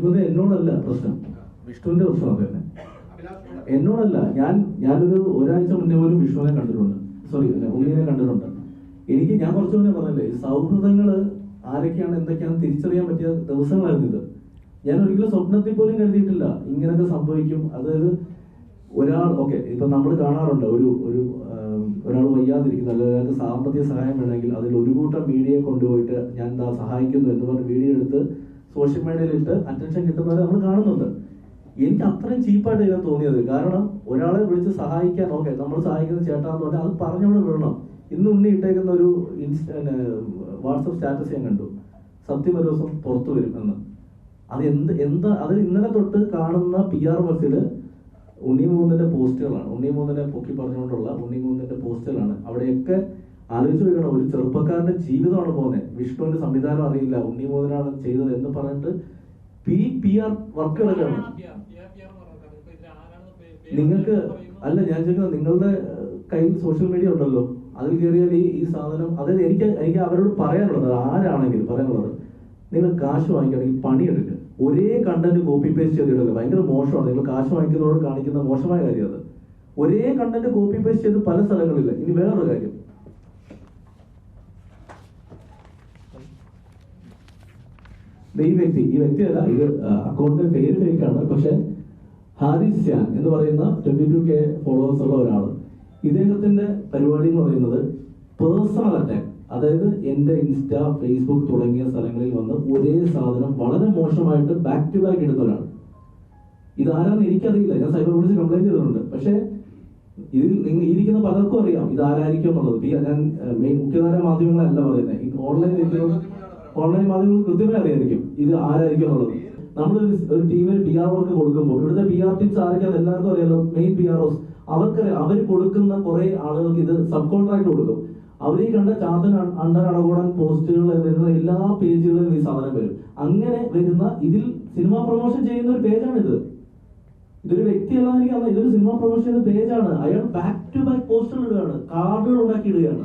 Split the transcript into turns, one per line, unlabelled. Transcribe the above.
ഇത് എന്നോടല്ല പ്രശ്നം, വിഷ്ണുവിന്റെ പ്രശ്നം അത് തന്നെ. എന്നോടല്ല. ഞാനൊരു ഒരാഴ്ച മുന്നേ പോലും വിഷ്ണുവിനെ കണ്ടിട്ടുണ്ട്, സോറി ഉണ്ണിയെ കണ്ടിട്ടുണ്ട്. ഞാൻ കുറച്ചു മുന്നേ പറഞ്ഞില്ലേ, സൗഹൃദങ്ങള് ആരൊക്കെയാണ് എന്തൊക്കെയാണ് തിരിച്ചറിയാൻ പറ്റിയ ദിവസങ്ങളായിരുന്നു ഇത്. ഞാൻ ഒരിക്കലും സ്വപ്നത്തിൽ പോലും കരുതിയിട്ടില്ല ഇങ്ങനൊക്കെ സംഭവിക്കും. അതായത് ഒരാൾ ഇപ്പൊ നമ്മൾ കാണാറുണ്ട്, ഒരാൾ വയ്യാതിരിക്കുന്നു, അല്ലെങ്കിൽ ഒരാൾക്ക് സാമ്പത്തിക സഹായം വേണമെങ്കിൽ അതിൽ ഒരു കൂട്ടം മീഡിയയെ കൊണ്ടുപോയിട്ട് ഞാൻ എന്താ സഹായിക്കുന്നു എന്ന് പറഞ്ഞ് വീഡിയോ എടുത്ത് സോഷ്യൽ മീഡിയയിലിട്ട് അറ്റൻഷൻ കിട്ടുന്നവരെ നമ്മൾ കാണുന്നുണ്ട്. എനിക്ക് അത്രയും ചീപ്പായിട്ട് ഇതിനെ തോന്നിയത്. കാരണം ഒരാളെ വിളിച്ച് സഹായിക്കാൻ നമ്മൾ സഹായിക്കുന്ന ചേട്ടാന്ന് പറഞ്ഞാൽ അത് പറഞ്ഞവിടെ വിടണം. ഇന്ന് ഉണ്ണി ഇട്ടേക്കുന്ന ഒരു വാട്സപ്പ് സ്റ്റാറ്റസ് ഞാൻ കണ്ടു, സത്യം ഒരു ദിവസം പുറത്തു വരും എന്ന്. അത് അത് ഇന്നലെ തൊട്ട് കാണുന്ന PR വർക്കില് ഉണ്ണിമൂന്നിന്റെ പോസ്റ്റുകളാണ്, ഉണ്ണിമൂന്നിനെ പൊക്കി പറഞ്ഞുകൊണ്ടുള്ള ഉണ്ണിമൂന്നിന്റെ പോസ്റ്റുകളാണ്. അവിടെയൊക്കെ ആലോചിച്ച് നോക്കണം, ഒരു ചെറുപ്പക്കാരന്റെ ജീവിതമാണ് പോകുന്നത്. വിഷ്ണുവിന്റെ സംവിധാനം അറിയില്ല, ഉണ്ണിമൂന്നിനാണ് ചെയ്തത് എന്ന് പറഞ്ഞിട്ട് PR വർക്കുകളൊക്കെയാണ്. നിങ്ങൾക്ക് അല്ല, ഞാൻ ചോദിക്കുന്നത്, നിങ്ങളുടെ കയ്യിൽ സോഷ്യൽ മീഡിയ ഉണ്ടല്ലോ, അതിൽ കയറിയാൽ ഈ സാധനം, അതായത് എനിക്ക് അവരോട് പറയാനുള്ളത്, ആരാണെങ്കിലും പറയാനുള്ളത്, നിങ്ങൾ കാശ് വാങ്ങിക്കുകയാണെങ്കിൽ പണിയെടുക്കുക. ഒരേ കണ്ടന്റ് കോപ്പി പേസ്റ്റ് ചെയ്തിടുക ഭയങ്കര മോശമാണ്. നിങ്ങൾ കാശ് വാങ്ങിക്കുന്നതോട് കാണിക്കുന്ന മോശമായ കാര്യം അത്. ഒരേ കണ്ടന്റ് കോപ്പി പേസ്റ്റ് ചെയ്ത് പല സ്ഥലങ്ങളില്ല. ഇനി വേറൊരു കാര്യം, ഈ വ്യക്തിയല്ല, ഇത് അക്കൗണ്ടിന്റെ പേര് ഫേക്കാണ്. പക്ഷെ ഹാരിസ് ഖാൻ എന്ന് പറയുന്ന 22K ഫോളോവേഴ്സ് ഉള്ള ഒരാള്, ഇദ്ദേഹത്തിന്റെ പരിപാടി എന്ന് പറയുന്നത് പേഴ്സണൽ അറ്റാക്ക്. അതായത് എന്റെ ഇൻസ്റ്റ, ഫേസ്ബുക്ക് തുടങ്ങിയ സ്ഥലങ്ങളിൽ വന്ന് ഒരേ സാധനം വളരെ മോശമായിട്ട് ബാക്ക് ടു ബാക്ക് എടുത്തവരാണ്. ഇതാരാന്ന് എനിക്കറിയില്ല, ഞാൻ സൈബർ പോലീസ് കംപ്ലൈന്റ് ചെയ്തിട്ടുണ്ട്. പക്ഷെ ഇതിൽ ഇരിക്കുന്ന പലർക്കും അറിയാം ഇതാരായിരിക്കും എന്നുള്ളത്. ഞാൻ മുഖ്യധാര മാധ്യമങ്ങളല്ല പറയുന്നത്, ഓൺലൈൻ മാധ്യമങ്ങൾ കൃത്യമായി അറിയായിരിക്കും ഇത് ആരായിരിക്കും എന്നുള്ളത്. നമ്മൾ ഒരു ടീമിന് PR വർക്ക് കൊടുക്കുമ്പോൾ ഇവിടുത്തെ PR ടീംസ് ആരൊക്കെയാണെന്ന് എല്ലാവർക്കും അറിയാലോ. മെയിൻ PROs അവർക്കറിയാം. അവർ കൊടുക്കുന്ന കുറെ ആളുകൾക്ക് ഇത് സബ് കോൺട്രാക്ട് കൊടുക്കും. അവരീ കണ്ട ചാത്തൻ അണ്ടർ അടകൂടാൻ പോസ്റ്റുകൾ വരുന്ന എല്ലാ പേജുകളിലും ഈ സാധനം വരും. അങ്ങനെ വരുന്ന ഇതിൽ സിനിമ പ്രൊമോഷൻ ചെയ്യുന്ന ഒരു പേജാണിത്. ഇതൊരു വ്യക്തിയല്ല, എനിക്ക് ഇതൊരു സിനിമ പ്രൊമോഷൻ ചെയ്യുന്ന പേജാണ്. അയാൾ ബാക്ക് ടു ബാക്ക് പോസ്റ്റർ ഇടുകയാണ്, കാർഡുകൾ ഉണ്ടാക്കി ഇടുകയാണ്.